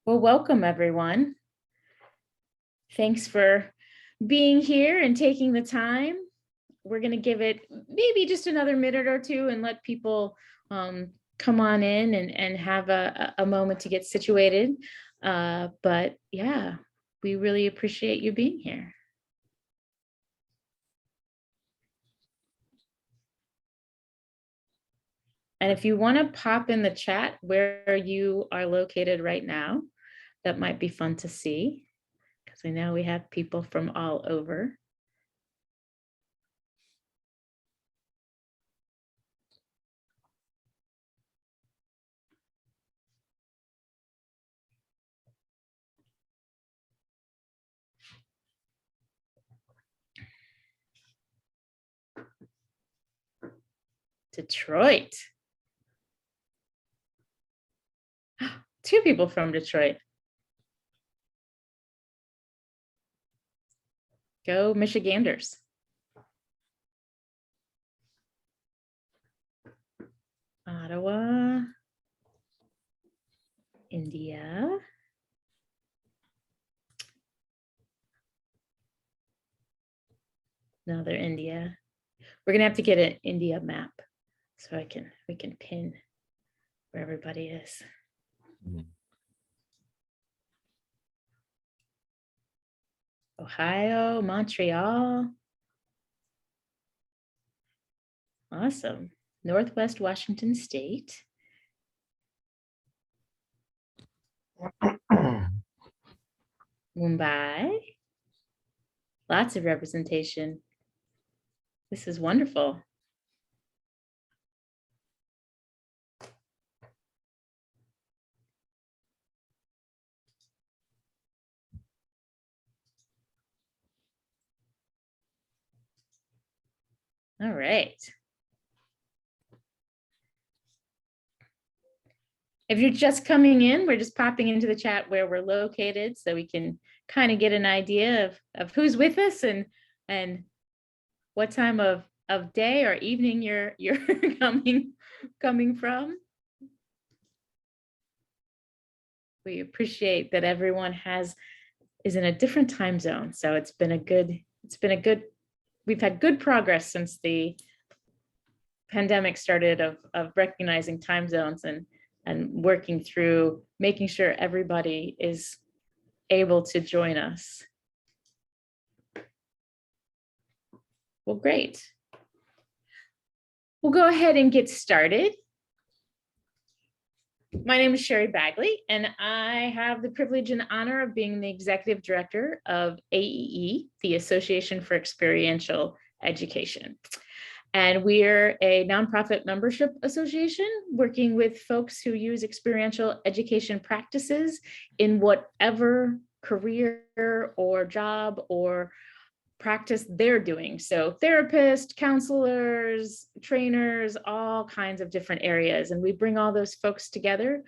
Well, welcome everyone. Thanks for being here and taking the time. We're going to give it maybe just another minute or two and let people come on in and have a moment to get situated. But yeah, we really appreciate you being here. And if you want to pop in the chat where you are located right now, that might be fun to see, because I know we have people from all over. Detroit. Two people from Detroit. Go Michiganders. Ottawa, India. Another India. We're gonna have to get an India map so we can pin where everybody is. Ohio, Montreal. Awesome. Northwest Washington State. Mumbai. Lots of representation. This is wonderful. All right. If you're just coming in, we're just popping into the chat where we're located so we can kind of get an idea of who's with us and what time of day or evening you're coming from. We appreciate that everyone is in a different time zone. So we've had good progress since the pandemic started of recognizing time zones and working through making sure everybody is able to join us. Well, great. We'll go ahead and get started. My name is Sherry Bagley, and I have the privilege and honor of being the executive director of AEE, the Association for Experiential Education. And we're a nonprofit membership association working with folks who use experiential education practices in whatever career or job or practice they're doing. So therapists, counselors, trainers, all kinds of different areas. And we bring all those folks together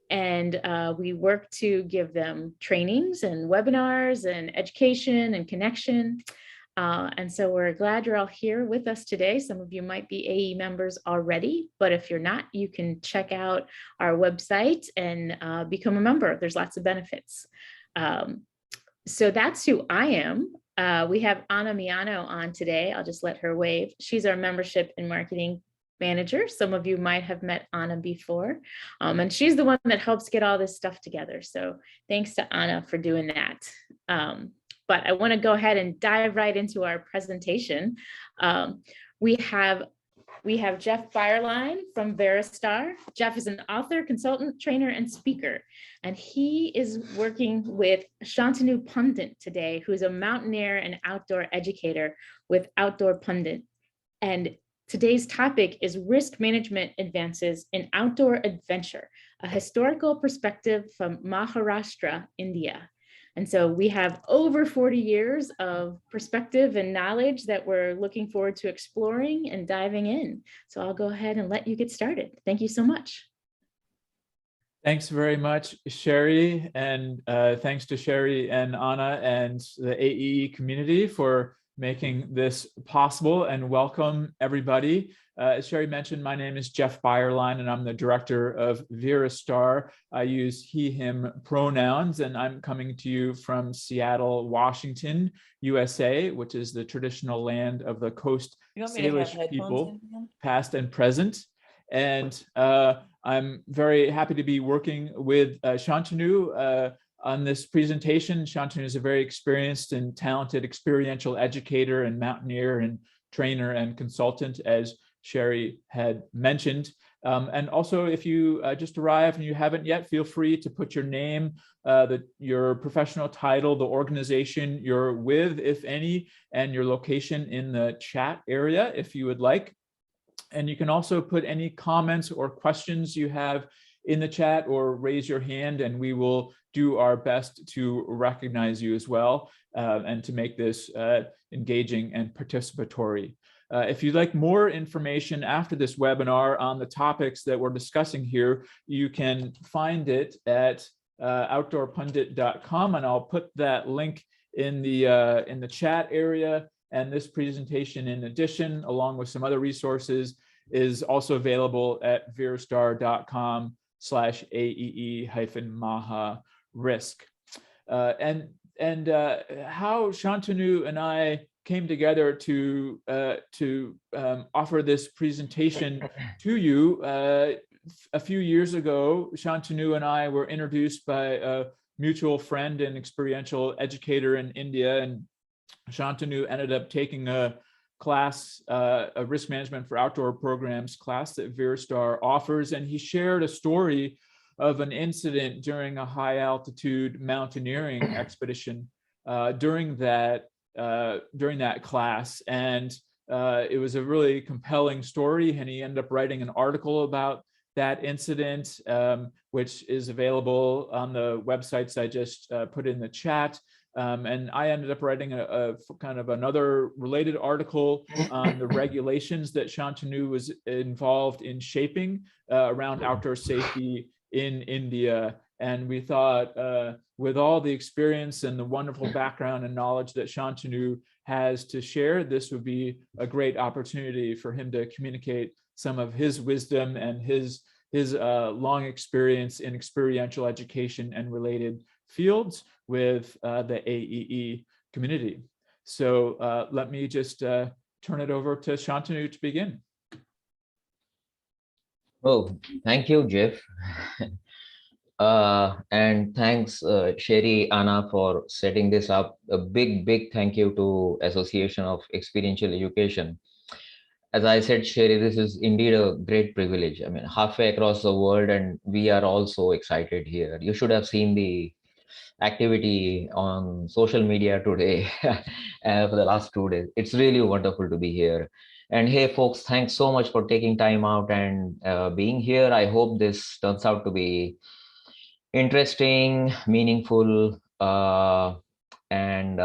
and we work to give them trainings and webinars and education and connection. And so we're glad you're all here with us today. Some of you might be AE members already, but if you're not, you can check out our website and become a member. There's lots of benefits. So that's who I am. We have Anna Miano on today. I'll just let her wave. She's our membership and marketing manager. Some of you might have met Anna before, and she's the one that helps get all this stuff together. So thanks to Anna for doing that. But I want to go ahead and dive right into our presentation. We have Jeff Bayerlein from Veristar. Jeff is an author, consultant, trainer, and speaker. And he is working with Shantanu Pundit today, who is a mountaineer and outdoor educator with Outdoor Pundit. And today's topic is risk management advances in outdoor adventure, a historical perspective from Maharashtra, India. And so we have over 40 years of perspective and knowledge that we're looking forward to exploring and diving in. So I'll go ahead and let you get started. Thank you so much. Thanks very much, Sherry. And thanks to Sherry and Anna and the AEE community for making this possible, and welcome everybody. As Sherry mentioned, my name is Jeff Bayerlein, and I'm the director of Virastar. I use he, him pronouns, and I'm coming to you from Seattle, Washington, USA, which is the traditional land of the Coast Salish people, past and present. And I'm very happy to be working with Shantanu on this presentation. Shantanu is a very experienced and talented experiential educator and mountaineer and trainer and consultant, as Sherry had mentioned. And also, if you just arrived and you haven't yet, feel free to put your name, your professional title, the organization you're with, if any, and your location in the chat area if you would like. And you can also put any comments or questions you have in the chat or raise your hand, and we will do our best to recognize you as well and to make this engaging and participatory. If you'd like more information after this webinar on the topics that we're discussing here, you can find it at outdoorpundit.com, and I'll put that link in the chat area. And this presentation, in addition, along with some other resources, is also available at virastar.com/AEE-Maha risk. And how Shantanu and I came together to offer this presentation to you. A few years ago, Shantanu and I were introduced by a mutual friend and experiential educator in India, and Shantanu ended up taking a class, a risk management for outdoor programs class that Virastar offers, and he shared a story of an incident during a high altitude mountaineering expedition during that class. And it was a really compelling story, and he ended up writing an article about that incident, which is available on the websites I just put in the chat. And I ended up writing a kind of another related article on the regulations that Shantanu was involved in shaping around outdoor safety in India. And we thought, with all the experience and the wonderful background and knowledge that Shantanu has to share, this would be a great opportunity for him to communicate some of his wisdom and his long experience in experiential education and related fields with the AEE community. So let me just turn it over to Shantanu to begin. Oh, thank you, Jeff. And thanks, Sherry, Anna, for setting this up. A big thank you to Association of Experiential Education. As I said, Sherry, this is indeed a great privilege. I mean, halfway across the world, and we are all so excited here. You should have seen the activity on social media today for the last 2 days. It's really wonderful to be here. And hey, folks, thanks so much for taking time out and being here. I hope this turns out to be interesting, meaningful, and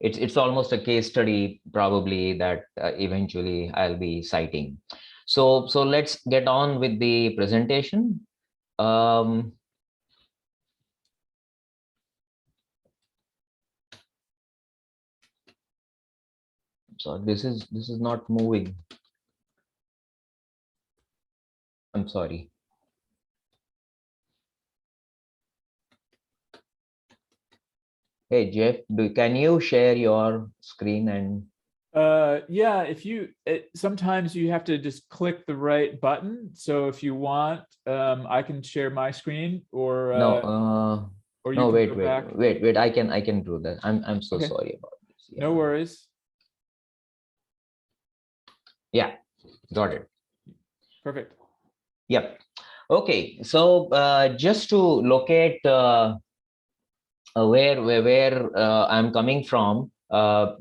it's almost a case study probably that eventually I'll be citing. So let's get on with the presentation. So this is not moving. I'm sorry. Hey, Jeff, can you share your screen? And yeah, sometimes you have to just click the right button. So if you want, I can share my screen, or no, or you no, can wait, go back. wait. I can do that. I'm so Okay. sorry about this. Yeah. No worries. Yeah, got it. Perfect. Yep. Okay, so just to locate where I'm coming from,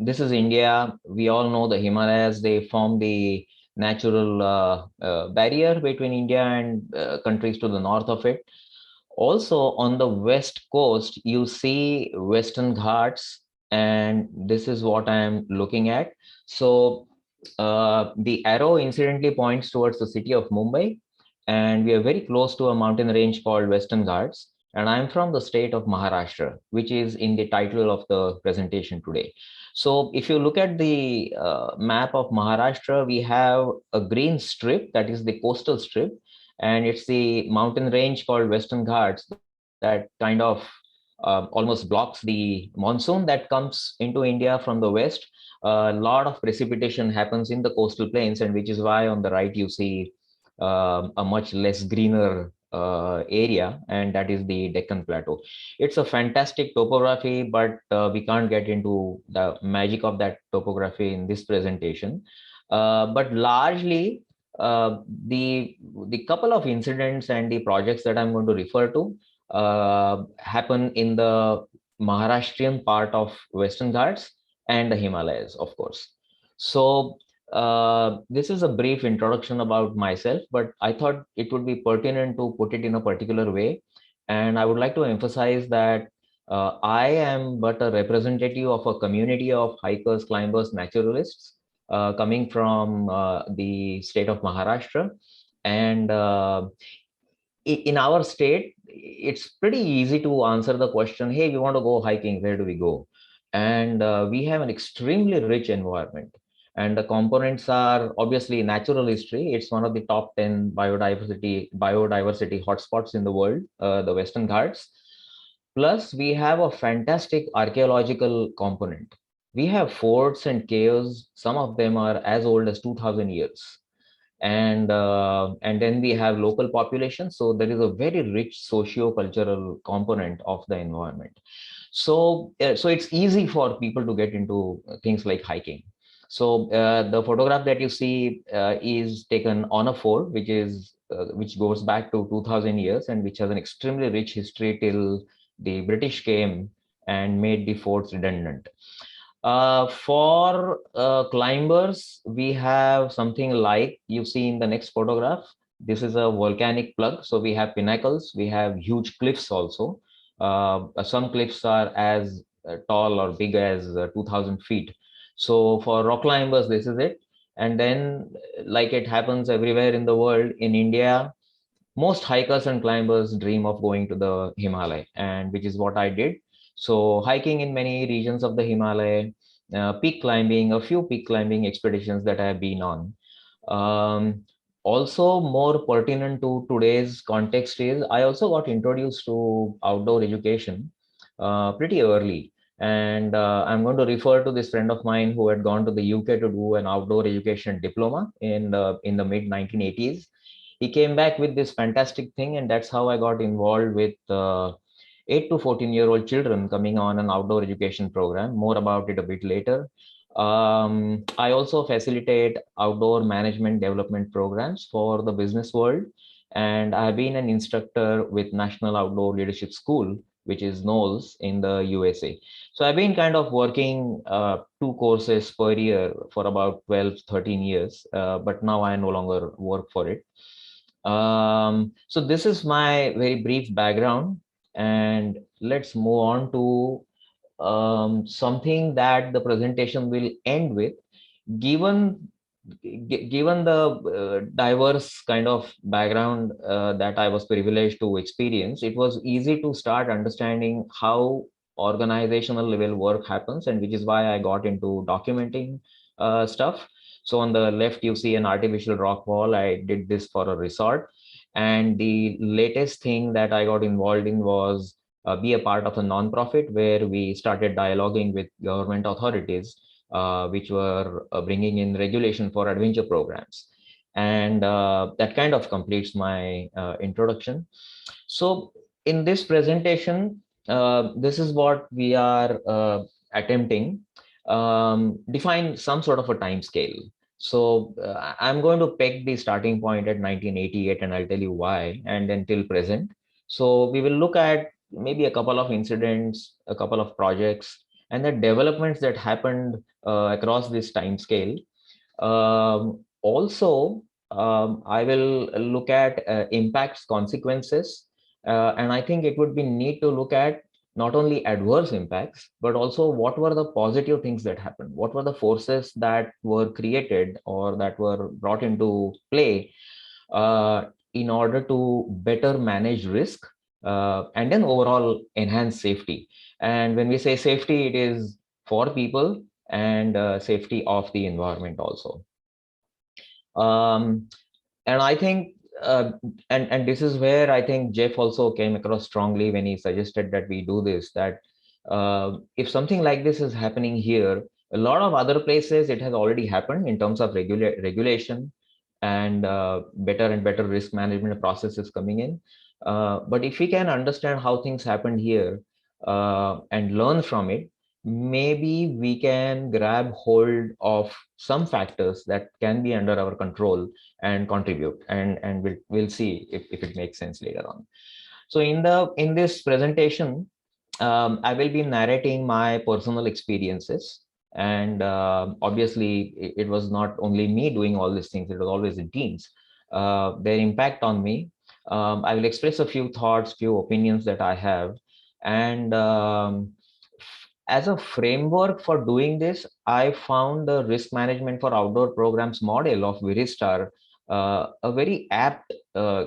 this is India. We all know the Himalayas. They form the natural barrier between India and countries to the north of it. Also, on the west coast, you see Western Ghats, and this is what I'm looking at. So the arrow incidentally points towards the city of Mumbai, and we are very close to a mountain range called Western Ghats. and I'm from the state of Maharashtra, which is in the title of the presentation today. So if you look at the map of Maharashtra, we have a green strip, that is the coastal strip, and it's the mountain range called Western Ghats that kind of almost blocks the monsoon that comes into India from the west. A lot of precipitation happens in the coastal plains, and which is why on the right you see a much less greener area, and that is the Deccan Plateau. It's a fantastic topography, but we can't get into the magic of that topography in this presentation. But largely, the couple of incidents and the projects that I'm going to refer to happen in the Maharashtrian part of Western Ghats and the Himalayas, of course. So this is a brief introduction about myself, but I thought it would be pertinent to put it in a particular way. And I would like to emphasize that I am but a representative of a community of hikers, climbers, naturalists coming from the state of Maharashtra. And in our state, it's pretty easy to answer the question, hey, we want to go hiking, where do we go? And we have an extremely rich environment. And the components are obviously natural history. It's one of the top 10 biodiversity hotspots in the world, the Western Ghats. Plus, we have a fantastic archaeological component. We have forts and caves. Some of them are as old as 2000 years. And then we have local population, so there is a very rich socio-cultural component of the environment. So it's easy for people to get into things like hiking. So the photograph that you see is taken on a fort which goes back to 2000 years and which has an extremely rich history till the British came and made the forts redundant. For climbers, we have something like you see in the next photograph. This is a volcanic plug. So we have pinnacles, we have huge cliffs also. Some cliffs are as tall or big as 2000 feet. So for rock climbers, this is it. And then, like it happens everywhere in the world, in India, most hikers and climbers dream of going to the Himalaya, and which is what I did. So hiking in many regions of the Himalaya, peak climbing, a few peak climbing expeditions that I have been on. Also more pertinent to today's context is I also got introduced to outdoor education pretty early. And I'm going to refer to this friend of mine who had gone to the UK to do an outdoor education diploma in the mid 1980s. He came back with this fantastic thing, and that's how I got involved with 8 to 14-year-old children coming on an outdoor education program. More about it a bit later. I also facilitate outdoor management development programs for the business world, and I've been an instructor with National Outdoor Leadership School, which is NOLS in the USA. So I've been kind of working 2 courses per year for about 12, 13 years, but now I no longer work for it. So this is my very brief background, and let's move on to something that the presentation will end with. Given the diverse kind of background that I was privileged to experience, it was easy to start understanding how organizational level work happens, and which is why I got into documenting stuff. So on the left, you see an artificial rock wall. I did this for a resort. And the latest thing that I got involved in was be a part of a nonprofit where we started dialoguing with government authorities, which were bringing in regulation for adventure programs. And that kind of completes my introduction. So in this presentation, this is what we are attempting. Define some sort of a time scale. So I'm going to peg the starting point at 1988, and I'll tell you why, and then till present. So we will look at maybe a couple of incidents, a couple of projects, and the developments that happened across this time scale. Also, I will look at impacts, consequences, and I think it would be neat to look at not only adverse impacts, but also what were the positive things that happened? What were the forces that were created or that were brought into play in order to better manage risk and then overall enhance safety. And when we say safety, it is for people and safety of the environment also. And I think, and this is where I think Jeff also came across strongly when he suggested that we do this, that if something like this is happening here, a lot of other places, it has already happened in terms of regulation and better and better risk management processes coming in. But if we can understand how things happened here and learn from it, maybe we can grab hold of some factors that can be under our control and contribute, and we'll see if it makes sense later on. So in this presentation, I will be narrating my personal experiences, and obviously it was not only me doing all these things, it was always the teams, their impact on me. I will express a few thoughts, few opinions that I have, and as a framework for doing this, I found the risk management for outdoor programs model of Viristar a very apt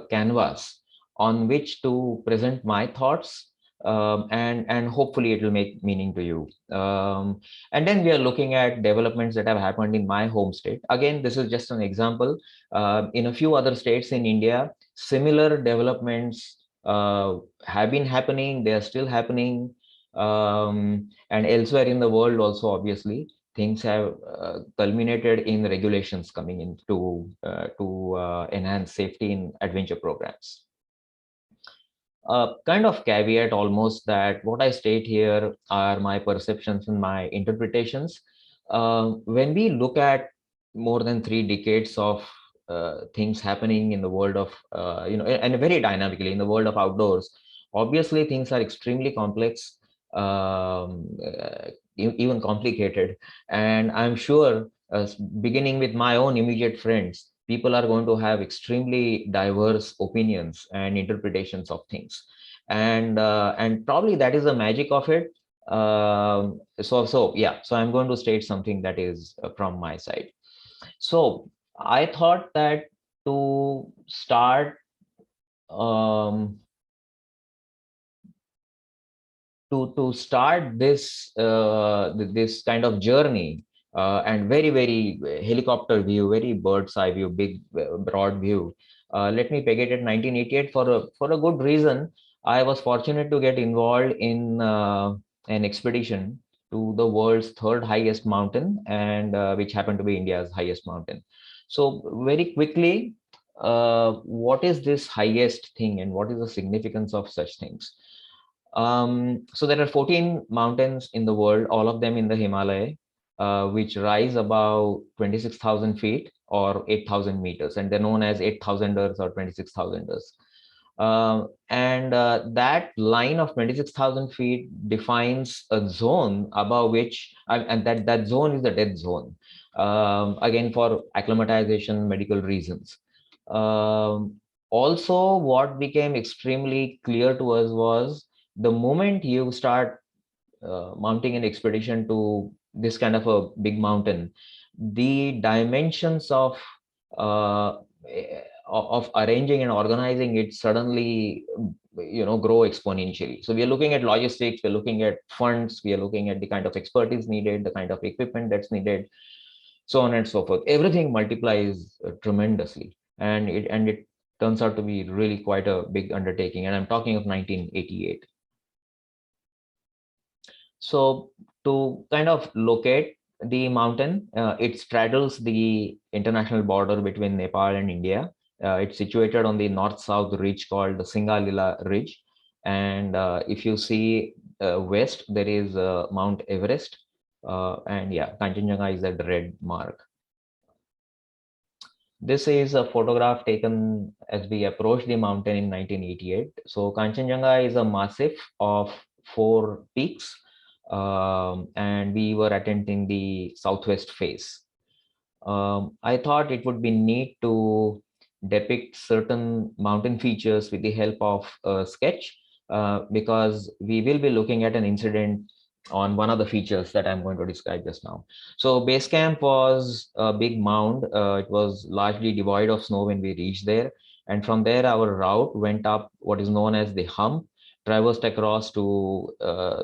canvas on which to present my thoughts, and hopefully it will make meaning to you. And then we are looking at developments that have happened in my home state. Again, this is just an example. In a few other states in India, similar developments have been happening, they are still happening. And elsewhere in the world also, obviously, things have culminated in regulations coming in to enhance safety in adventure programs. Kind of caveat almost that what I state here are my perceptions and my interpretations. When we look at more than 3 decades of things happening in the world of, and very dynamically in the world of outdoors, obviously things are extremely complex, even complicated. And I'm sure, beginning with my own immediate friends, people are going to have extremely diverse opinions and interpretations of things, and probably that is the magic of it. So I'm going to state something that is from my side. So I thought that to start, to start this this kind of journey, and very helicopter view, very bird's eye view, big broad view, let me peg it at 1988 for a good reason. I was fortunate to get involved in an expedition to the world's 3rd highest mountain, and which happened to be India's highest mountain. So very quickly, what is this highest thing and what is the significance of such things? So there are 14 mountains in the world, all of them in the Himalaya, which rise above 26,000 feet or 8,000 meters, and they're known as 8,000ers or 26,000ers. And that line of 26,000 feet defines a zone above which, and that zone is the death zone, again for acclimatization, medical reasons. Also, what became extremely clear to us was the moment you start mounting an expedition to this kind of a big mountain, the dimensions of arranging and organizing it suddenly grow exponentially. So we are looking at logistics, we're looking at funds, we are looking at the kind of expertise needed, the kind of equipment that's needed, so on and so forth. Everything multiplies tremendously, and it turns out to be really quite a big undertaking, and I'm talking of 1988. So to kind of locate the mountain, it straddles the international border between Nepal and India. It's situated on the north-south ridge called the Singalila Ridge. And if you see west, there is Mount Everest. And yeah, Kanchanjunga is that red mark. This is a photograph taken as we approached the mountain in 1988. So Kanchanjunga is a massif of 4 peaks. And we were attempting the southwest face. I thought it would be neat to depict certain mountain features with the help of a sketch, because we will be looking at an incident on one of the features that I'm going to describe just now. So Basecamp was a big mound. It was largely devoid of snow when we reached there. And from there, our route went up what is known as the hump, traversed across to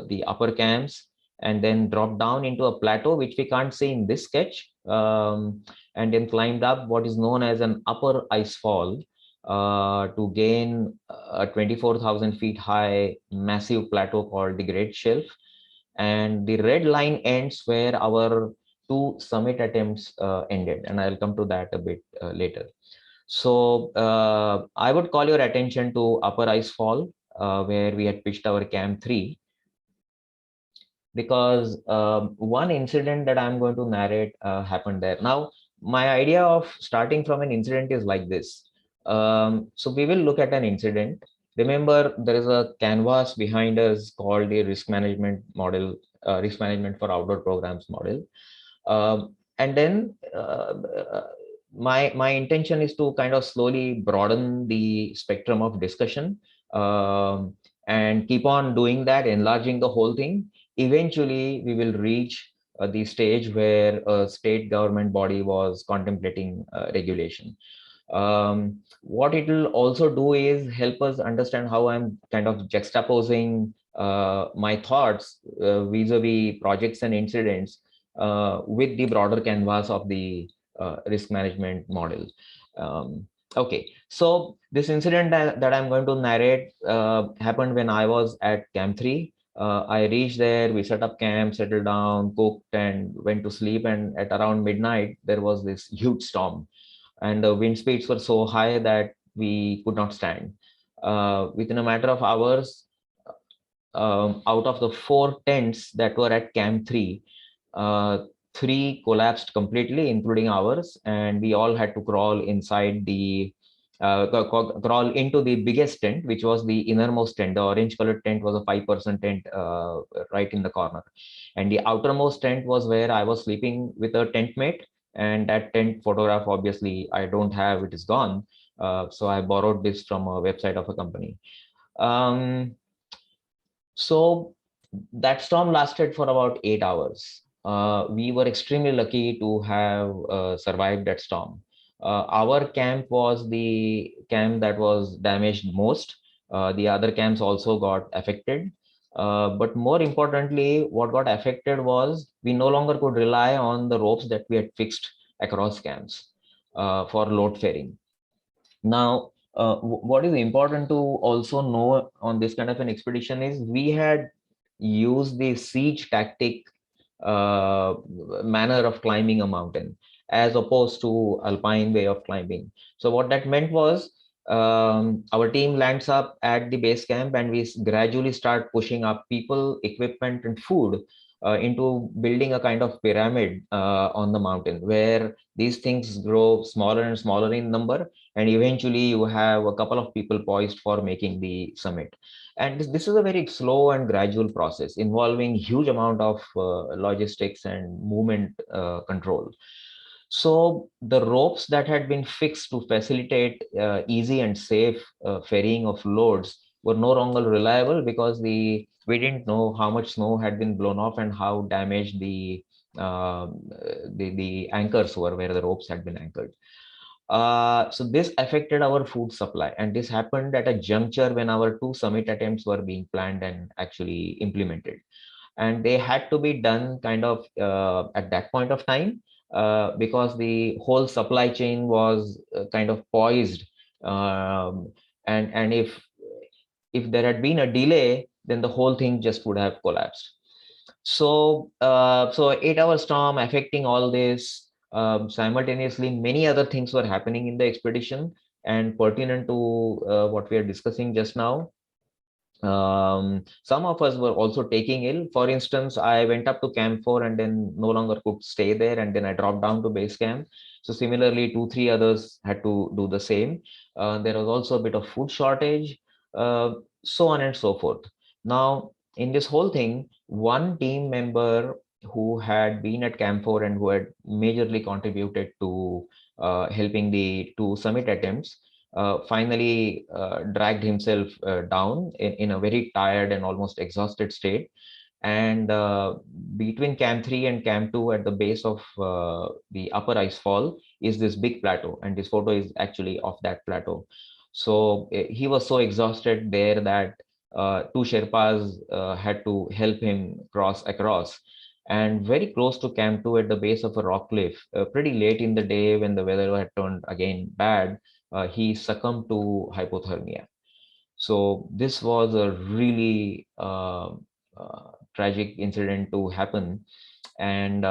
the upper camps, and then dropped down into a plateau, which we can't see in this sketch, and then climbed up what is known as an upper ice fall to gain a 24,000 feet high massive plateau called the Great Shelf. And the red line ends where our two summit attempts ended, and I'll come to that a bit later. So I would call your attention to Upper Ice Fall, where we had pitched our Camp 3, because one incident that I'm going to narrate happened there. Now, my idea of starting from an incident is like this. So we will look at an incident. Remember, there is a canvas behind us called the risk management model, risk management for outdoor programs model. And then my intention is to kind of slowly broaden the spectrum of discussion, and keep on doing that, enlarging the whole thing. Eventually, we will reach the stage where a state government body was contemplating regulation. What it will also do is help us understand how I'm kind of juxtaposing my thoughts vis-a-vis projects and incidents with the broader canvas of the risk management model. Okay, so this incident that I'm going to narrate happened when I was at Camp 3. I reached there, we set up camp, settled down, cooked, and went to sleep. And at around midnight, there was this huge storm, and the wind speeds were so high that we could not stand. Within a matter of hours, out of the 4 tents that were at Camp 3, 3 collapsed completely, including ours, and we all had to crawl inside the crawl into the biggest tent, which was the innermost tent. The orange colored tent was a 5% tent right in the corner, and the outermost tent was where I was sleeping with a tent mate. And that tent photograph, obviously, I don't have; it is gone. So I borrowed this from a website of a company. So that storm lasted for about 8 hours. We were extremely lucky to have survived that storm. Our camp was the camp that was damaged most. The other camps also got affected. But more importantly, what got affected was we no longer could rely on the ropes that we had fixed across camps for load ferrying. Now, what is important to also know on this kind of an expedition is we had used the siege tactic manner of climbing a mountain as opposed to alpine way of climbing. So what that meant was our team lands up at the base camp, and we gradually start pushing up people, equipment, and food into building a kind of pyramid on the mountain, where these things grow smaller and smaller in number, and eventually you have a couple of people poised for making the summit. And this is a very slow and gradual process involving huge amount of logistics and movement control. So the ropes that had been fixed to facilitate easy and safe ferrying of loads were no longer reliable, because we didn't know how much snow had been blown off and how damaged the anchors were where the ropes had been anchored. So this affected our food supply, and this happened at a juncture when our 2 summit attempts were being planned and actually implemented, and they had to be done kind of at that point of time, because the whole supply chain was kind of poised, and if there had been a delay, then the whole thing just would have collapsed. So so 8-hour storm affecting all this. Simultaneously, many other things were happening in the expedition, and pertinent to what we are discussing just now. Some of us were also taking ill. For instance, I went up to Camp 4 and then no longer could stay there, and then I dropped down to base camp. So similarly, 2-3 others had to do the same. There was also a bit of food shortage, so on and so forth. Now, in this whole thing, one team member who had been at Camp 4 and who had majorly contributed to helping the 2 summit attempts finally dragged himself down in a very tired and almost exhausted state. And between Camp 3 and Camp 2, at the base of the upper ice fall, is this big plateau. And this photo is actually of that plateau. So he was so exhausted there that two Sherpas had to help him cross across. And very close to Camp 2 at the base of a rock cliff, pretty late in the day when the weather had turned again bad, he succumbed to hypothermia. So this was a really tragic incident to happen. And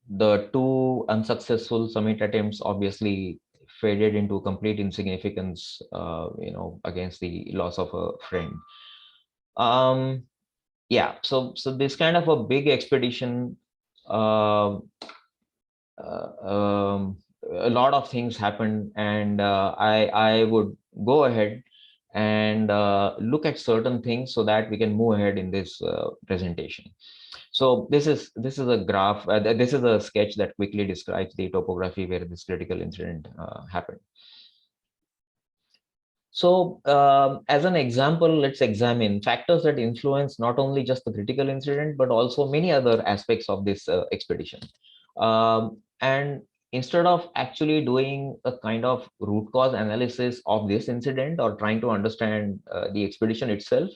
the two unsuccessful summit attempts obviously faded into complete insignificance, against the loss of a friend. Yeah, so this kind of a big expedition, uh, a lot of things happened, and I would go ahead and look at certain things so that we can move ahead in this presentation. So this is a graph. This is a sketch that quickly describes the topography where this critical incident happened. So as an example, let's examine factors that influence not only just the critical incident, but also many other aspects of this expedition. And instead of actually doing a kind of root cause analysis of this incident or trying to understand the expedition itself,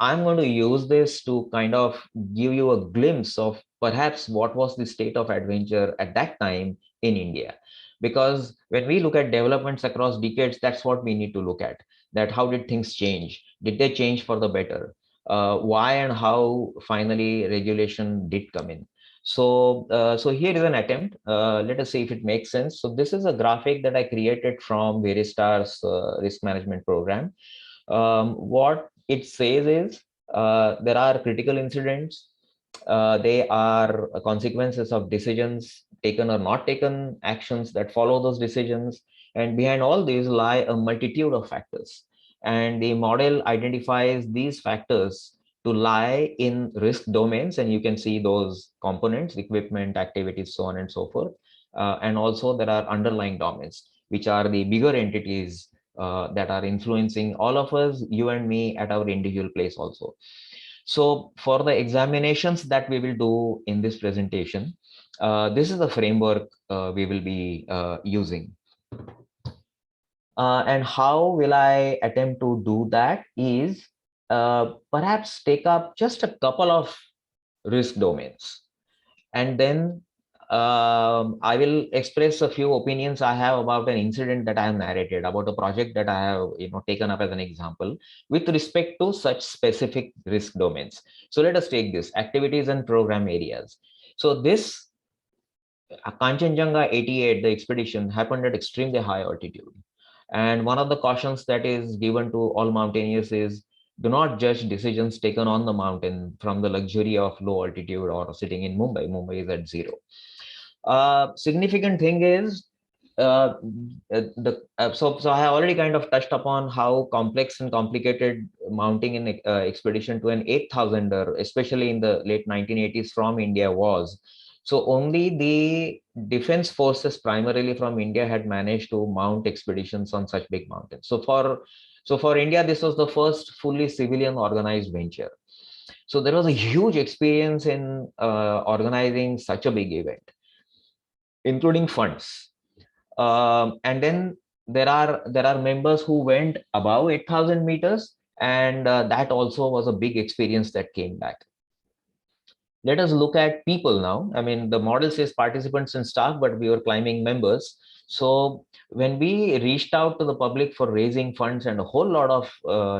I'm going to use this to kind of give you a glimpse of perhaps what was the state of adventure at that time in India. Because when we look at developments across decades, that's what we need to look at. That how did things change? Did they change for the better? Why and how finally regulation did come in? So, so here is an attempt. Let us see if it makes sense. So this is a graphic that I created from Veristar's risk management program. What it says is there are critical incidents. They are consequences of decisions taken or not taken, actions that follow those decisions. And behind all these lie a multitude of factors. And the model identifies these factors to lie in risk domains. And you can see those components, equipment, activities, so on and so forth. And also there are underlying domains, which are the bigger entities that are influencing all of us, you and me, at our individual place also. So for the examinations that we will do in this presentation, this is the framework we will be using. And how will I attempt to do that is perhaps take up just a couple of risk domains, and then I will express a few opinions I have about an incident that I have narrated, about a project that I have taken up as an example with respect to such specific risk domains. So let us take this activities and program areas. So this Kanchanjanga 88, the expedition happened at extremely high altitude. And one of the cautions that is given to all mountaineers is do not judge decisions taken on the mountain from the luxury of low altitude or sitting in Mumbai. Mumbai is at zero. Significant thing is so I have already kind of touched upon how complex and complicated mounting an expedition to an 8,000er, especially in the late 1980s from India was. So only the defense forces primarily from India had managed to mount expeditions on such big mountains. So for India, this was the first fully civilian organized venture. So there was a huge experience in organizing such a big event, including funds. And then there are members who went above 8,000 meters, and that also was a big experience that came back. Let us look at people now. I mean, the model says participants and staff, but we were climbing members. So when we reached out to the public for raising funds and a whole lot of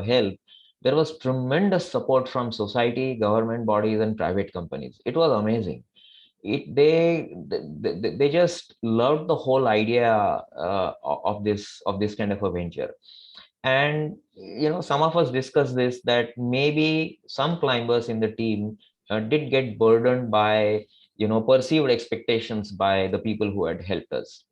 help, there was tremendous support from society, government bodies, and private companies. It was amazing. They just loved the whole idea of this kind of a venture. And some of us discussed this, that maybe some climbers in the team did get burdened by perceived expectations by the people who had helped us.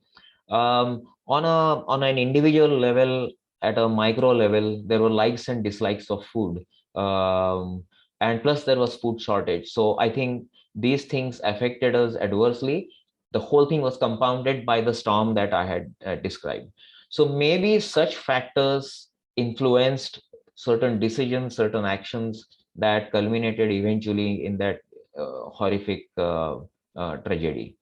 On an individual level, at a micro level, there were likes and dislikes of food, and plus there was food shortage. So I think these things affected us adversely. The whole thing was compounded by the storm that I had described. So maybe such factors influenced certain decisions, certain actions that culminated eventually in that horrific tragedy.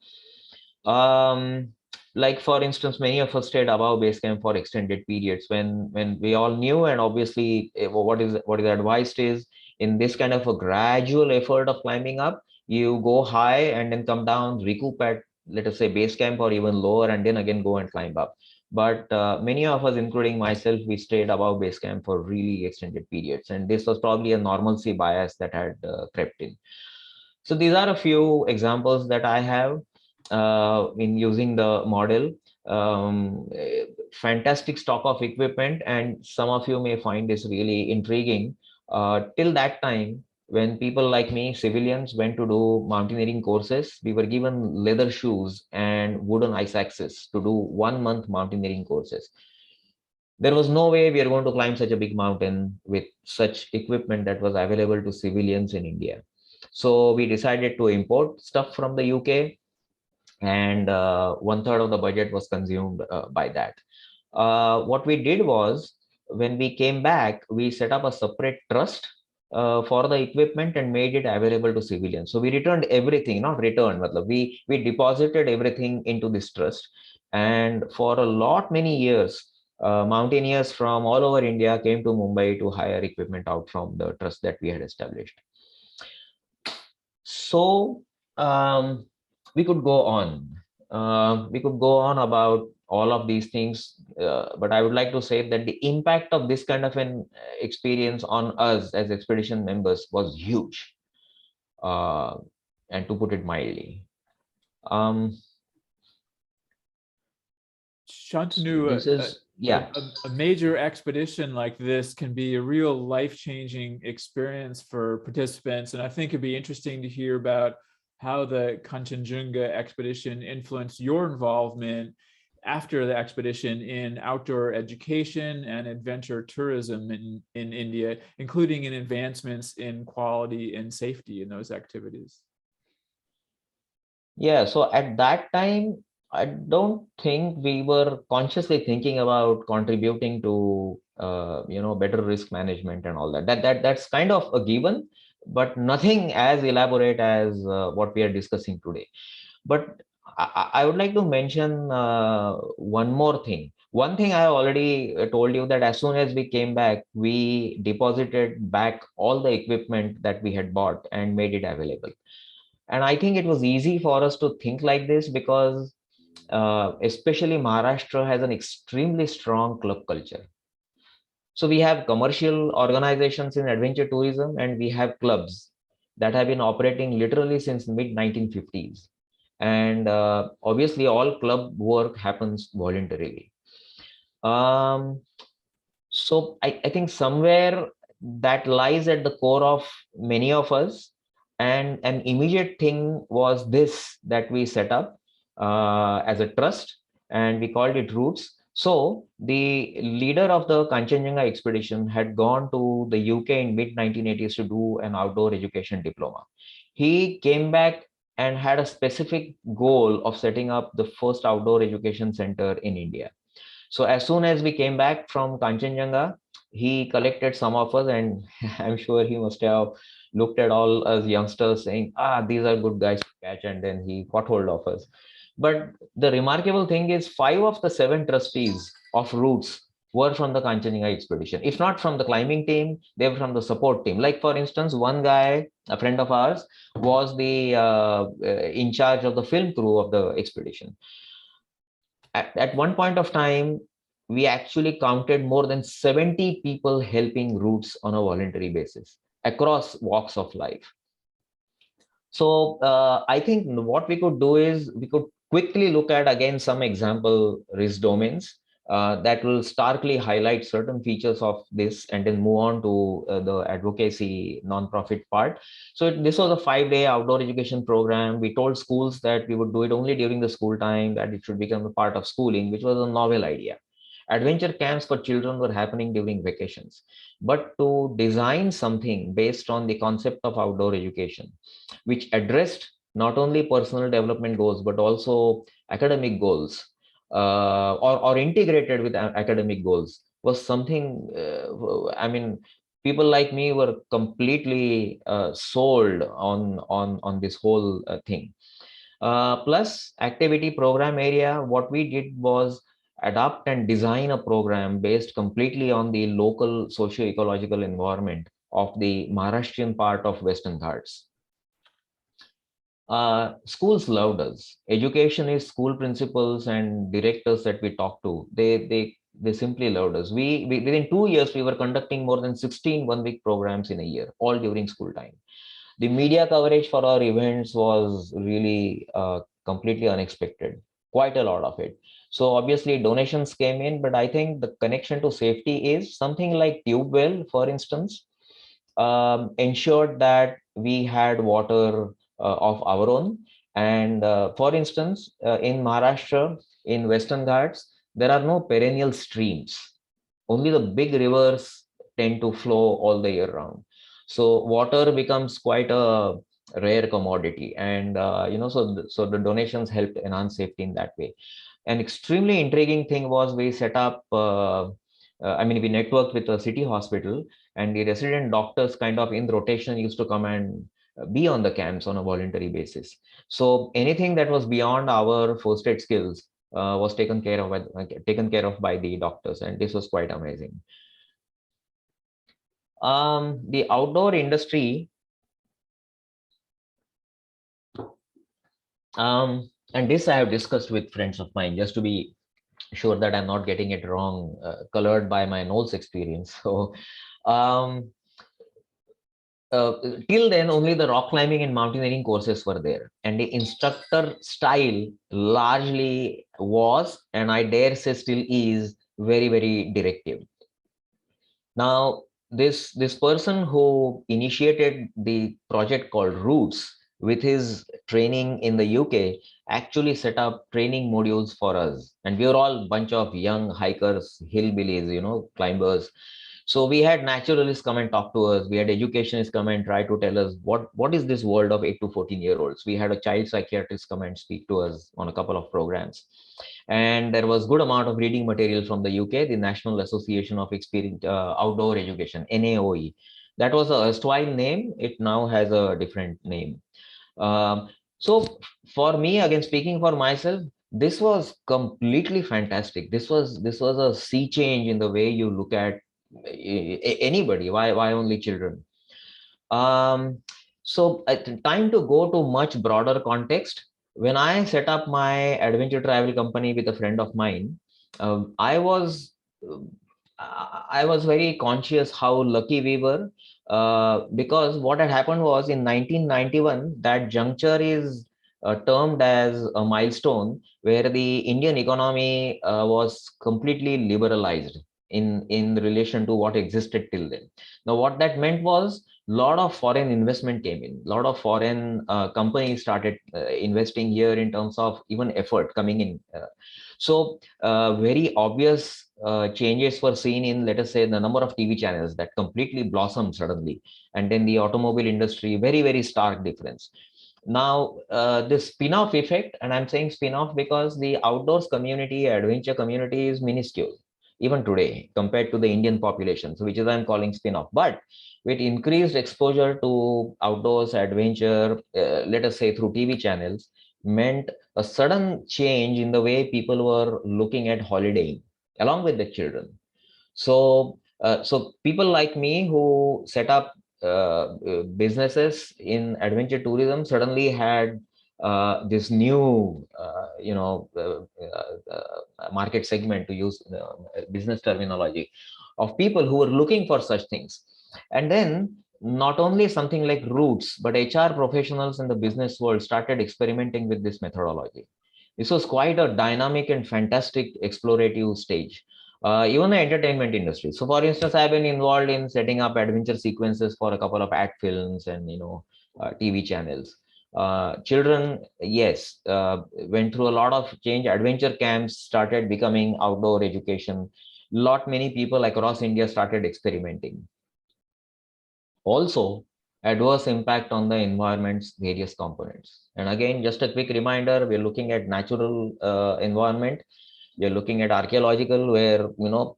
like for instance, many of us stayed above base camp for extended periods when we all knew, and obviously what is advised is, in this kind of a gradual effort of climbing up, you go high and then come down, recoup at, let us say, base camp or even lower, and then again go and climb up. But many of us, including myself, we stayed above base camp for really extended periods, and this was probably a normalcy bias that had crept in. So these are a few examples that I have in using the model. Fantastic stock of equipment, and some of you may find this really intriguing. Till that time, when people like me, civilians, went to do mountaineering courses, we were given leather shoes and wooden ice axes to do 1 month mountaineering courses. There was no way we are going to climb such a big mountain with such equipment that was available to civilians in India. So we decided to import stuff from the UK, and 1/3 of the budget was consumed by that. What we did was, when we came back, we set up a separate trust for the equipment and made it available to civilians. So we returned everything, not returned, we deposited everything into this trust. And for a lot, many years, mountaineers from all over India came to Mumbai to hire equipment out from the trust that we had established. So we could go on. We could go on about all of these things, but I would like to say that the impact of this kind of an experience on us as expedition members was huge, and to put it mildly. Shantanu, yeah, a major expedition like this can be a real life-changing experience for participants, and I think it'd be interesting to hear about how the Kanchanjunga expedition influenced your involvement after the expedition in outdoor education and adventure tourism in India, including in advancements in quality and safety in those activities. Yeah, so at that time, I don't think we were consciously thinking about contributing to better risk management and all that. That's kind of a given, but nothing as elaborate as what we are discussing today. But I would like to mention one more thing. One thing I already told you, that as soon as we came back, we deposited back all the equipment that we had bought and made it available. And I think it was easy for us to think like this because especially Maharashtra has an extremely strong club culture. So we have commercial organizations in adventure tourism, and we have clubs that have been operating literally since mid-1950s. And obviously all club work happens voluntarily. So I think somewhere that lies at the core of many of us. And an immediate thing was this, that we set up as a trust, and we called it Roots. So the leader of the Kanchanjanga expedition had gone to the UK in mid-1980s to do an outdoor education diploma. He came back and had a specific goal of setting up the first outdoor education center in India. So as soon as we came back from Kanchanjanga, he collected some of us, and I'm sure he must have looked at all us youngsters saying, these are good guys to catch, and then he got hold of us. But the remarkable thing is 5 of the 7 trustees of Roots were from the Kanchanjanga expedition. If not from the climbing team, they were from the support team. Like for instance, one guy, a friend of ours, was the in charge of the film crew of the expedition. At one point of time, we actually counted more than 70 people helping Roots on a voluntary basis across walks of life. So I think what we could do is we could quickly look at again some example risk domains that will starkly highlight certain features of this, and then move on to the advocacy nonprofit part. So this was a 5-day outdoor education program. We told schools that we would do it only during the school time, that it should become a part of schooling, which was a novel idea. Adventure camps for children were happening during vacations. But to design something based on the concept of outdoor education, which addressed not only personal development goals, but also academic goals, or integrated with academic goals, was something, I mean, people like me were completely sold on this whole thing. Plus activity program area, what we did was adapt and design a program based completely on the local socio-ecological environment of the Maharashtrian part of Western Ghats. Schools loved us. Education is school principals and directors that we talk to. They simply loved us. We within 2 years we were conducting more than 16 one-week programs in a year, all during school time. The media coverage for our events was really completely unexpected, quite a lot of it. So obviously donations came in, but I think the connection to safety is something like tube well, for instance, ensured that we had water of our own. And for instance, in Maharashtra, in Western Ghats, there are no perennial streams. Only the big rivers tend to flow all the year round. So water becomes quite a rare commodity. And, so the donations helped enhance safety in that way. An extremely intriguing thing was we set up, we networked with a city hospital, and the resident doctors kind of in rotation used to come and be on the camps on a voluntary basis. So anything that was beyond our first aid skills was taken care of by the doctors, and this was quite amazing. The outdoor industry, and this I have discussed with friends of mine just to be sure that I'm not getting it wrong, colored by my NOLS experience. So till then, only the rock climbing and mountaineering courses were there, and the instructor style largely was, and I dare say still is, very, very directive. Now, this person who initiated the project called Roots with his training in the UK actually set up training modules for us, and we were all a bunch of young hikers, hillbillies, climbers. So we had naturalists come and talk to us. We had educationists come and try to tell us what is this world of 8 to 14-year-olds. We had a child psychiatrist come and speak to us on a couple of programs. And there was good amount of reading material from the UK, the National Association of Outdoor Education, NAOE. That was a erstwhile name. It now has a different name. So for me, again, speaking for myself, this was completely fantastic. This was a sea change in the way you look at anybody. Why only children? So time to go to much broader context. When I set up my adventure travel company with a friend of mine, I was very conscious how lucky we were, because what had happened was in 1991, that juncture is termed as a milestone where the Indian economy was completely liberalized in relation to what existed till then. Now, what that meant was a lot of foreign investment came in. A lot of foreign companies started investing here in terms of even effort coming in. So very obvious changes were seen in, let us say, the number of TV channels that completely blossomed suddenly. And then the automobile industry, very, very stark difference. Now, the spin-off effect, and I'm saying spin-off because the outdoors community, adventure community is minuscule, even today, compared to the Indian population, so which is I'm calling spin-off. But with increased exposure to outdoors adventure, let us say through TV channels, meant a sudden change in the way people were looking at holidaying along with the children. So, so people like me who set up businesses in adventure tourism suddenly had this new, market segment, to use business terminology, of people who were looking for such things. And then not only something like Roots, but HR professionals in the business world started experimenting with this methodology. This was quite a dynamic and fantastic explorative stage. Even the entertainment industry. So for instance, I've been involved in setting up adventure sequences for a couple of ad films and, TV channels. Children, yes, went through a lot of change. Adventure camps started becoming outdoor education. Many people across India started experimenting. Also, adverse impact on the environment's various components. And again, just a quick reminder, we're looking at natural environment. You're looking at archaeological, where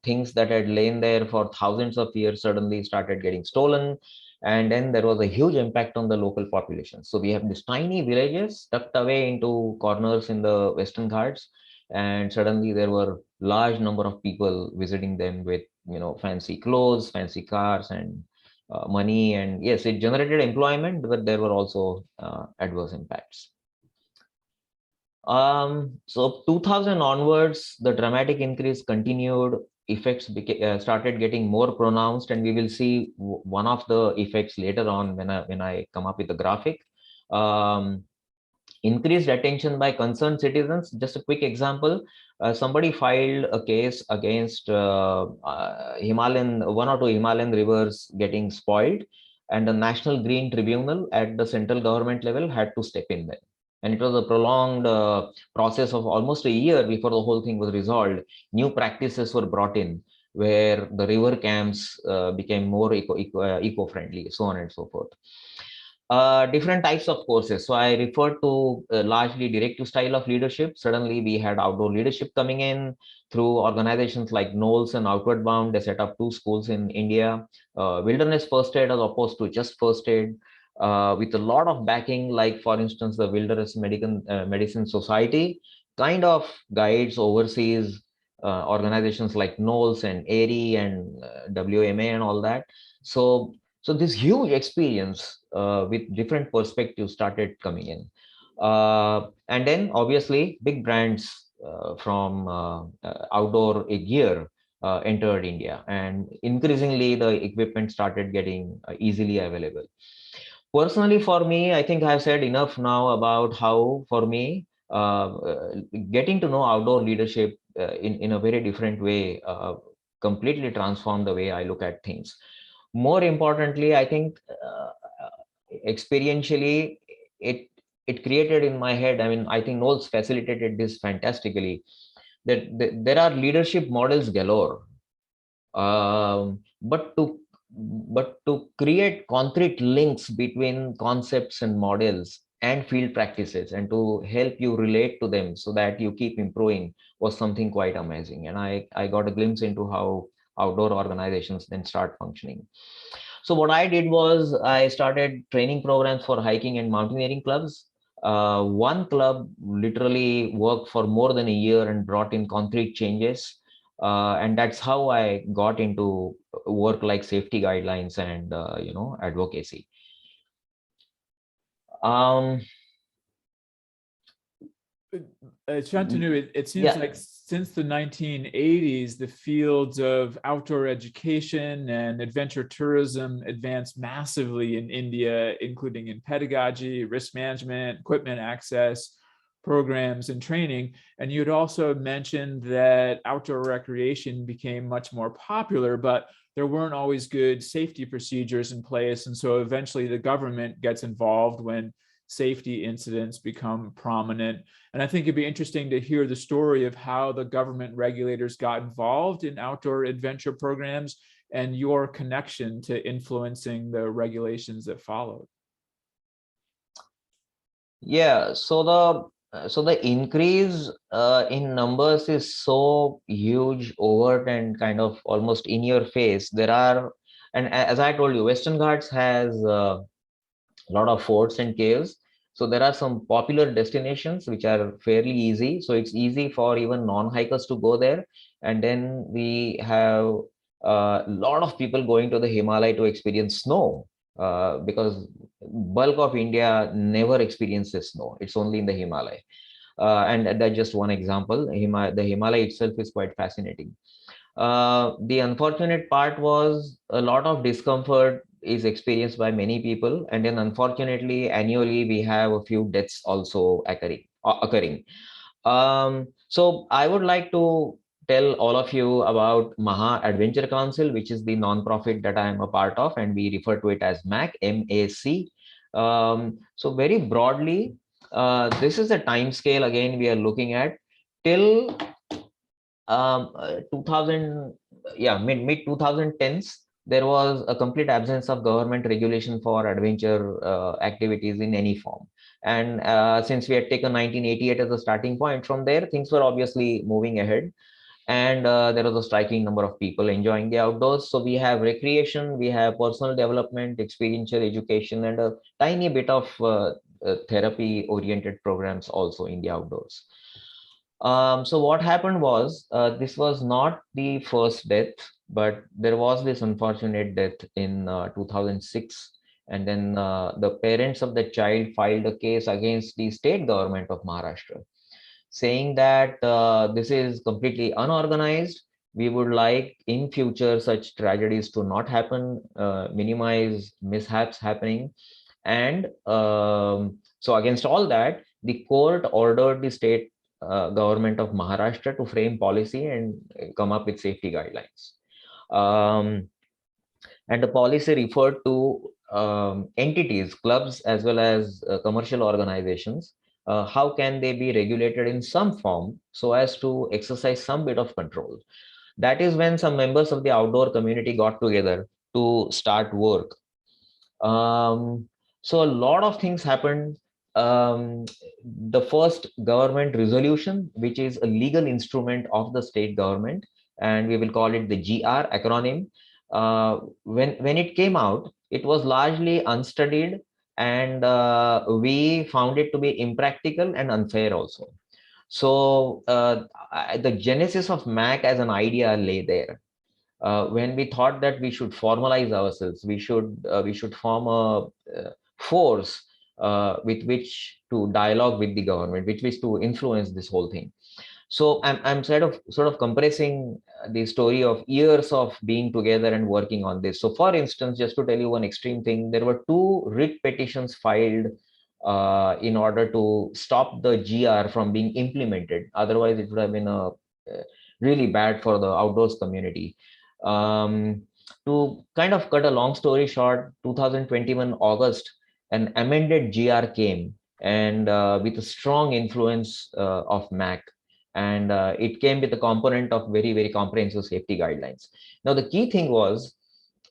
things that had lain there for thousands of years suddenly started getting stolen. And then there was a huge impact on the local population. So we have these tiny villages tucked away into corners in the Western Ghats, and suddenly there were large number of people visiting them with, fancy clothes, fancy cars, and money. And yes, it generated employment, but there were also adverse impacts. So 2000 onwards, the dramatic increase continued. Effects started getting more pronounced, and we will see one of the effects later on when I come up with the graphic. Increased attention by concerned citizens. Just a quick example: somebody filed a case against one or two Himalayan rivers getting spoiled, and the National Green Tribunal at the central government level had to step in there. And it was a prolonged process of almost a year before the whole thing was resolved. New practices were brought in, where the river camps became more eco-friendly, so on and so forth. Different types of courses. So I referred to largely directive style of leadership. Suddenly we had outdoor leadership coming in through organizations like NOLS and Outward Bound. They set up 2 schools in India. Wilderness first aid as opposed to just first aid, with a lot of backing, like for instance, the Wilderness Medicine Society kind of guides, oversees organizations like NOLS and Aerie and WMA and all that. So this huge experience with different perspectives started coming in. And then obviously big brands from outdoor gear entered India, and increasingly the equipment started getting easily available. Personally, for me, I think I've said enough now about how, for me, getting to know outdoor leadership in a very different way completely transformed the way I look at things. More importantly, I think experientially, it created in my head, I mean, I think NOLS facilitated this fantastically, that there are leadership models galore. But to create concrete links between concepts and models and field practices, and to help you relate to them so that you keep improving, was something quite amazing. And I got a glimpse into how outdoor organizations then start functioning. So what I did was I started training programs for hiking and mountaineering clubs. One club literally worked for more than a year and brought in concrete changes. And that's how I got into work like safety guidelines and advocacy. Shantanu, it seems like since the 1980s, the fields of outdoor education and adventure tourism advanced massively in India, including in pedagogy, risk management, equipment access, programs, and training. And you'd also mentioned that outdoor recreation became much more popular, but there weren't always good safety procedures in place. And so eventually the government gets involved when safety incidents become prominent. And I think it'd be interesting to hear the story of how the government regulators got involved in outdoor adventure programs and your connection to influencing the regulations that followed. Yeah, so the increase in numbers is so huge, overt, and kind of almost in your face. There are, and as I told you, Western Ghats has a lot of forts and caves. So there are some popular destinations which are fairly easy. So it's easy for even non-hikers to go there. And then we have a lot of people going to the Himalaya to experience snow, because bulk of India never experiences snow. It's only in the Himalaya. And that's just one example. The Himalaya itself is quite fascinating. The unfortunate part was a lot of discomfort is experienced by many people, and then unfortunately annually we have a few deaths also occurring. So I would like to tell all of you about Maha Adventure Council, which is the non-profit that I am a part of, and we refer to it as MAC, M-A-C. So very broadly, this is the time scale again we are looking at till 2000, mid 2010s. There was a complete absence of government regulation for adventure activities in any form. And since we had taken 1988 as a starting point, from there things were obviously moving ahead. And there was a striking number of people enjoying the outdoors. So we have recreation, we have personal development, experiential education, and a tiny bit of therapy oriented programs also in the outdoors. So what happened was, this was not the first death, but there was this unfortunate death in 2006. And then the parents of the child filed a case against the state government of Maharashtra, saying that this is completely unorganized. We would like in future such tragedies to not happen, minimize mishaps happening. And so against all that, the court ordered the state government of Maharashtra to frame policy and come up with safety guidelines. And the policy referred to entities, clubs, as well as commercial organizations. How can they be regulated in some form so as to exercise some bit of control? That is when some members of the outdoor community got together to start work. So a lot of things happened. The first government resolution, which is a legal instrument of the state government, and we will call it the GR acronym. When it came out, it was largely unstudied, and we found it to be impractical and unfair also. So the genesis of MAC as an idea lay there. When we thought that we should formalize ourselves, we should form a force with which to dialogue with the government, with which to influence this whole thing. So I'm sort of compressing the story of years of being together and working on this. So for instance, just to tell you one extreme thing, there were 2 writ petitions filed in order to stop the GR from being implemented. Otherwise, it would have been really bad for the outdoors community. To kind of cut a long story short, 2021 August, an amended GR came, and with a strong influence of MAC. And it came with a component of very, very comprehensive safety guidelines. Now, the key thing was,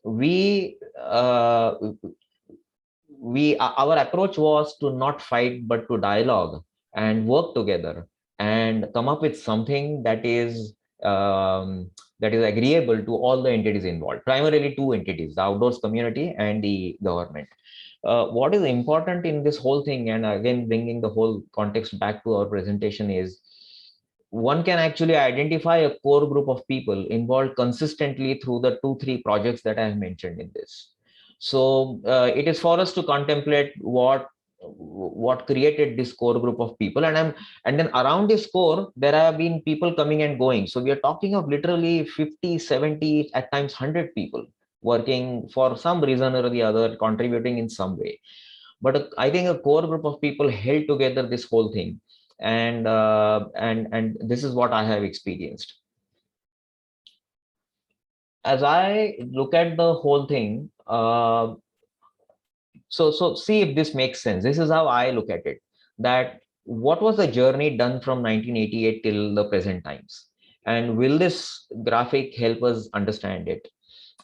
our approach was to not fight, but to dialogue and work together and come up with something that is agreeable to all the entities involved, primarily 2 entities, the outdoors community and the government. What is important in this whole thing, and again bringing the whole context back to our presentation, is one can actually identify a core group of people involved consistently through the 2-3 projects that I have mentioned in this. So it is for us to contemplate what created this core group of people, and then around this core there have been people coming and going. So we are talking of literally 50, 70, at times 100 people working for some reason or the other, contributing in some way. But I think a core group of people held together this whole thing, and this is what I have experienced. As I look at the whole thing, so see if this makes sense. This is how I look at it, that what was the journey done from 1988 till the present times, and will this graphic help us understand it?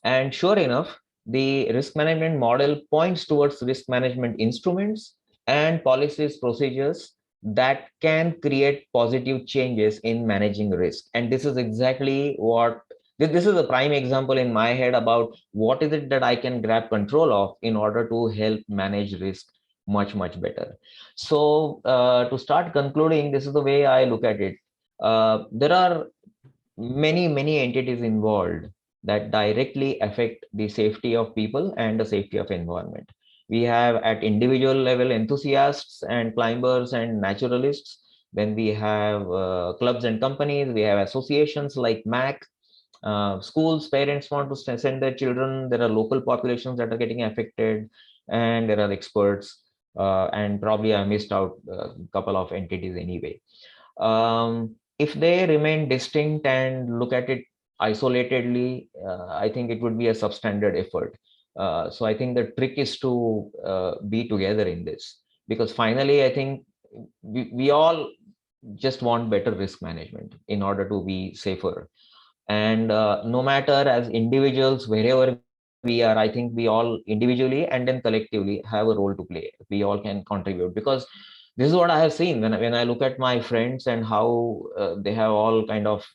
And sure enough, the risk management model points towards risk management instruments and policies, procedures that can create positive changes in managing risk. And this is exactly what, this is a prime example in my head about what is it that I can grab control of in order to help manage risk much, much better. So to start concluding, this is the way I look at it. There are many, many entities involved that directly affect the safety of people and the safety of environment. We have at individual level enthusiasts and climbers and naturalists. Then we have clubs and companies. We have associations like MAC. Schools, parents want to send their children. There are local populations that are getting affected, and there are experts. And probably I missed out a couple of entities anyway. If they remain distinct and look at it isolatedly, I think it would be a substandard effort. So I think the trick is to be together in this, because finally, I think we all just want better risk management in order to be safer. And no matter as individuals, wherever we are, I think we all individually and then collectively have a role to play. We all can contribute, because this is what I have seen when I look at my friends and how they have all kind of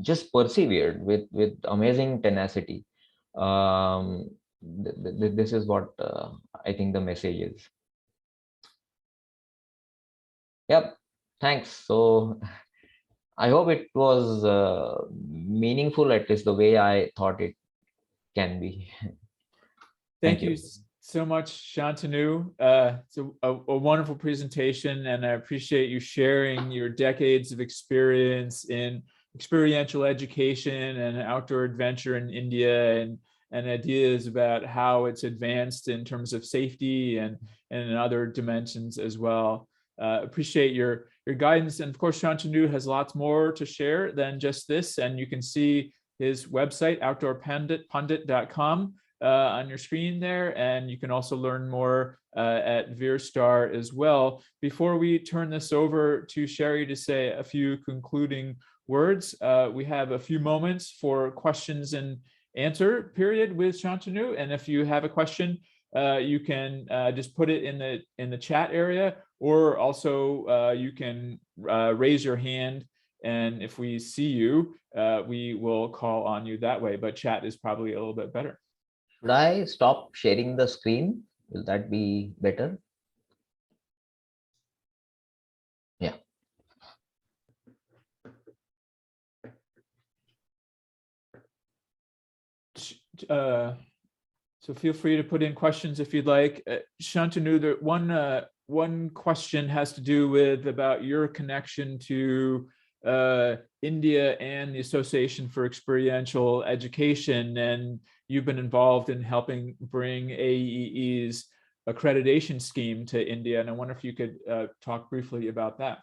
just persevered with amazing tenacity. This is what I think the message is. Yep, thanks. So I hope it was meaningful, at least the way I thought it can be. Thank you so much, Shantanu. It's a wonderful presentation, and I appreciate you sharing your decades of experience in experiential education and outdoor adventure in India, and ideas about how it's advanced in terms of safety and in other dimensions as well. Appreciate your guidance. And of course, Shantanu has lots more to share than just this, and you can see his website, outdoorpundit.com. On your screen there, and you can also learn more at Veerstar as well. Before we turn this over to Sherry to say a few concluding words, we have a few moments for questions and answer period with Shantanu. And if you have a question, you can just put it in the chat area, or also you can raise your hand, and if we see you, we will call on you that way. But chat is probably a little bit better. Should I stop sharing the screen? Will that be better? Yeah. So feel free to put in questions if you'd like. Shantanu, one question has to do with about your connection to India and the Association for Experiential Education, and you've been involved in helping bring AEE's accreditation scheme to India, and I wonder if you could talk briefly about that.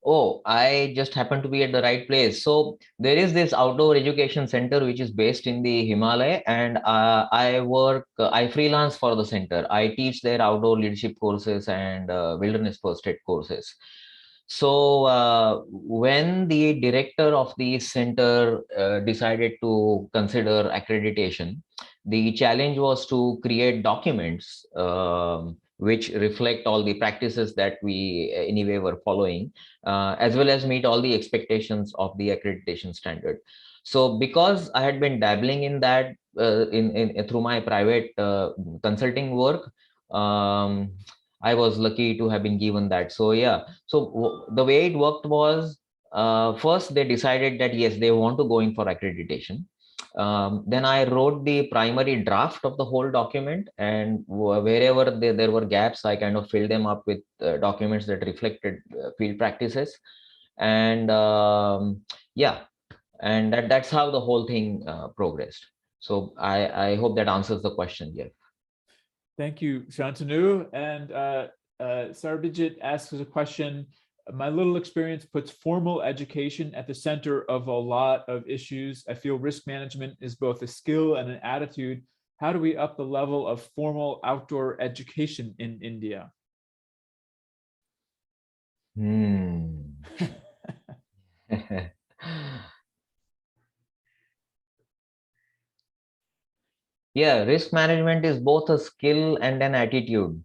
Oh, I just happened to be at the right place. So there is this outdoor education center which is based in the Himalaya, and I freelance for the center. I teach their outdoor leadership courses and wilderness first aid courses. So when the director of the center decided to consider accreditation, the challenge was to create documents which reflect all the practices that we anyway were following, as well as meet all the expectations of the accreditation standard. So because I had been dabbling in that through my private consulting work, I was lucky to have been given that. So yeah, so the way it worked was, first they decided that yes, they want to go in for accreditation. Then I wrote the primary draft of the whole document, and wherever there were gaps, I kind of filled them up with documents that reflected field practices. And yeah, and that's how the whole thing progressed. So I hope that answers the question, Jeff. Thank you, Shantanu. And Sarbijit asks a question. My little experience puts formal education at the center of a lot of issues. I feel risk management is both a skill and an attitude. How do we up the level of formal outdoor education in India? Yeah, risk management is both a skill and an attitude.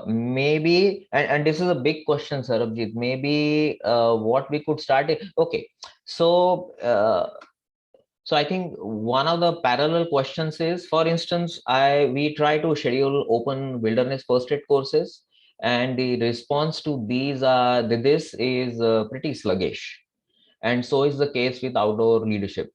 Maybe, and this is a big question, Sarabjit. Maybe what we could start. Okay, so so I think one of the parallel questions is, for instance, we try to schedule open wilderness first aid courses, and the response to this is pretty sluggish, and so is the case with outdoor leadership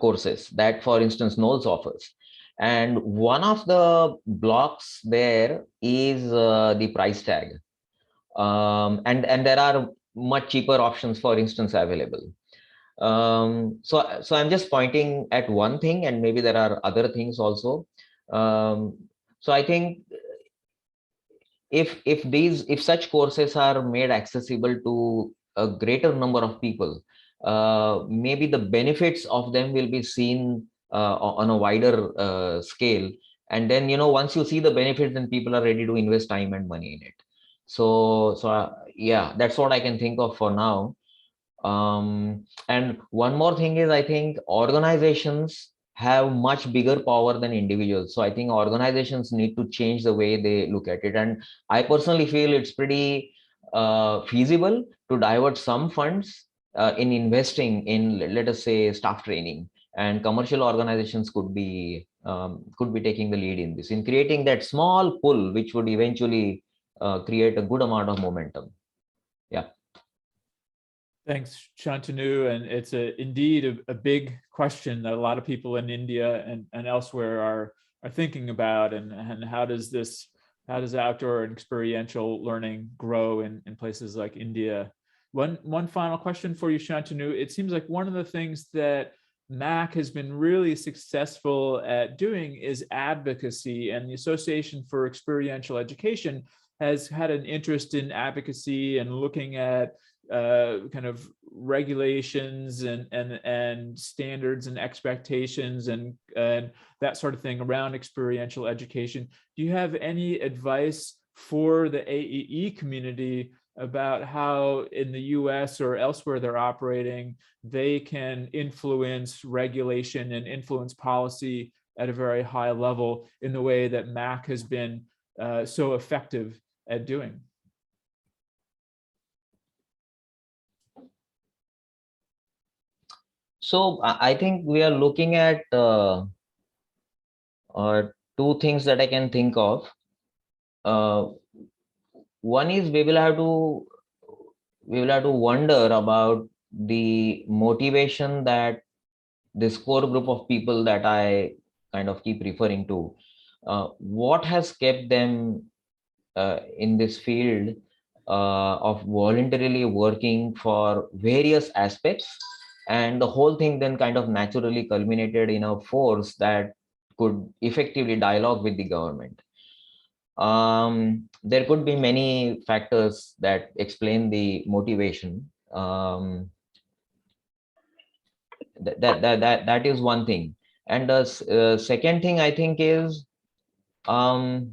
courses that, for instance, NOLS offers. And one of the blocks there is the price tag. And there are much cheaper options, for instance, available. So I'm just pointing at one thing, and maybe there are other things also. So I think if such courses are made accessible to a greater number of people, maybe the benefits of them will be seen on a wider scale. And then, once you see the benefits, then people are ready to invest time and money in it. So yeah, that's what I can think of for now. And one more thing is, I think organizations have much bigger power than individuals. So I think organizations need to change the way they look at it. And I personally feel it's pretty feasible to divert some funds in investing in, let us say, staff training, and commercial organizations could be taking the lead in this, in creating that small pull, which would eventually create a good amount of momentum. Yeah. Thanks, Shantanu. And it's indeed a big question that a lot of people in India and elsewhere are thinking about, and how does outdoor and experiential learning grow in places like India? One final question for you, Shantanu. It seems like one of the things that MAC has been really successful at doing is advocacy, and the Association for Experiential Education has had an interest in advocacy and looking at kind of regulations and standards and expectations and that sort of thing around experiential education. Do you have any advice for the AEE community about how in the US or elsewhere they're operating, they can influence regulation and influence policy at a very high level in the way that MAC has been so effective at doing? So I think we are looking at two things that I can think of. One is we will have to wonder about the motivation that this core group of people that I kind of keep referring to, what has kept them in this field of voluntarily working for various aspects, and the whole thing then kind of naturally culminated in a force that could effectively dialogue with the government. There could be many factors that explain the motivation. That is one thing. And the second thing I think is the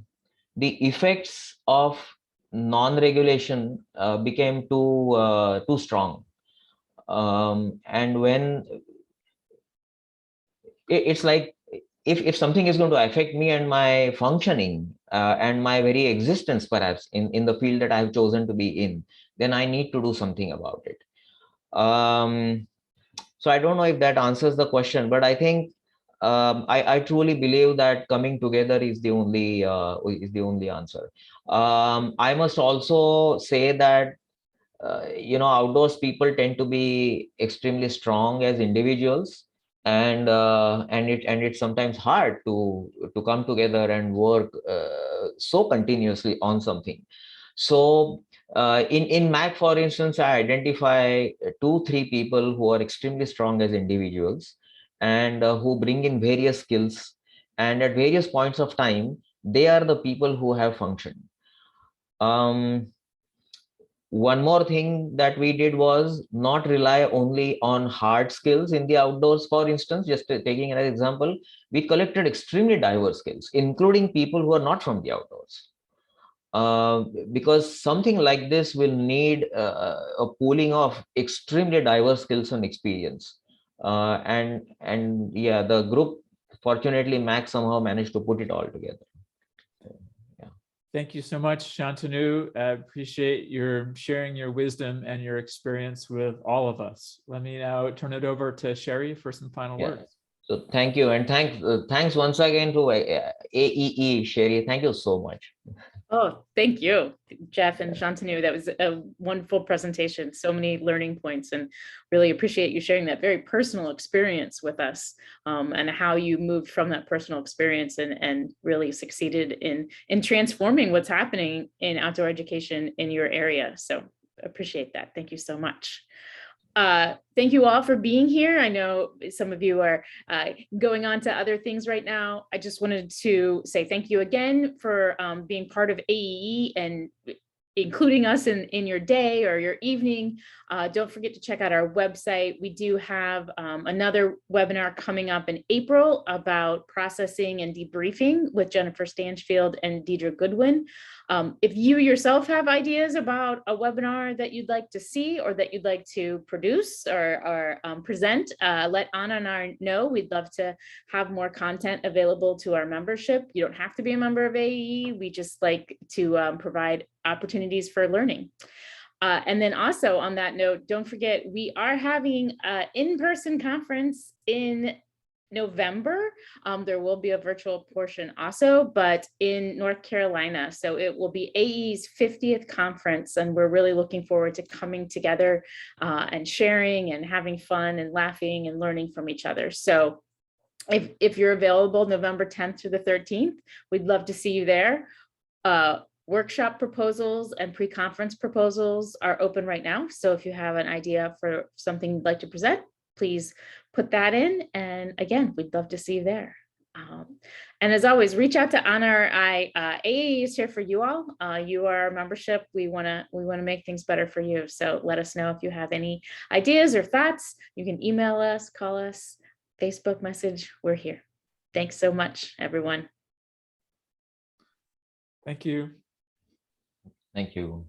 effects of non-regulation became too strong. And when it's like, if something is going to affect me and my functioning and my very existence, perhaps in the field that I've chosen to be in, then I need to do something about it. So I don't know if that answers the question, but I think I truly believe that coming together is the only answer. I must also say that outdoors people tend to be extremely strong as individuals, and it's sometimes hard to come together and work so continuously on something. So in MAC, for instance, I identify 2-3 people who are extremely strong as individuals, and who bring in various skills, and at various points of time they are the people who have functioned. One more thing that we did was not rely only on hard skills in the outdoors. For instance, just taking an example, we collected extremely diverse skills, including people who are not from the outdoors. Because something like this will need a pooling of extremely diverse skills and experience. And yeah, the group, fortunately, MAC somehow managed to put it all together. Thank you so much, Shantanu. I appreciate your sharing your wisdom and your experience with all of us. Let me now turn it over to Sherry for some final words. So thank you, and thanks once again to AEE, Sherry. Thank you so much. Oh, thank you, Jeff and Shantanu. That was a wonderful presentation. So many learning points, and really appreciate you sharing that very personal experience with us, and how you moved from that personal experience and really succeeded in transforming what's happening in outdoor education in your area. So appreciate that. Thank you so much. Thank you all for being here. I know some of you are going on to other things right now. I just wanted to say thank you again for being part of AEE and including us in your day or your evening. Don't forget to check out our website. We do have another webinar coming up in April about processing and debriefing with Jennifer Stanchfield and Deidre Goodwin. If you yourself have ideas about a webinar that you'd like to see or that you'd like to produce or present, let Anna and I know. We'd love to have more content available to our membership. You don't have to be a member of AEE. We just like to provide opportunities for learning. And then also on that note, don't forget, we are having an in-person conference in November. There will be a virtual portion also, but in North Carolina. So it will be AE's 50th conference, and we're really looking forward to coming together and sharing and having fun and laughing and learning from each other. So if you're available November 10th through the 13th, we'd love to see you there. Workshop proposals and pre-conference proposals are open right now. So if you have an idea for something you'd like to present, please put that in. And again, we'd love to see you there. And as always, reach out to Anna or I. AAE is here for you all. You are our membership. We want to make things better for you. So let us know if you have any ideas or thoughts. You can email us, call us, Facebook message. We're here. Thanks so much, everyone. Thank you. Thank you.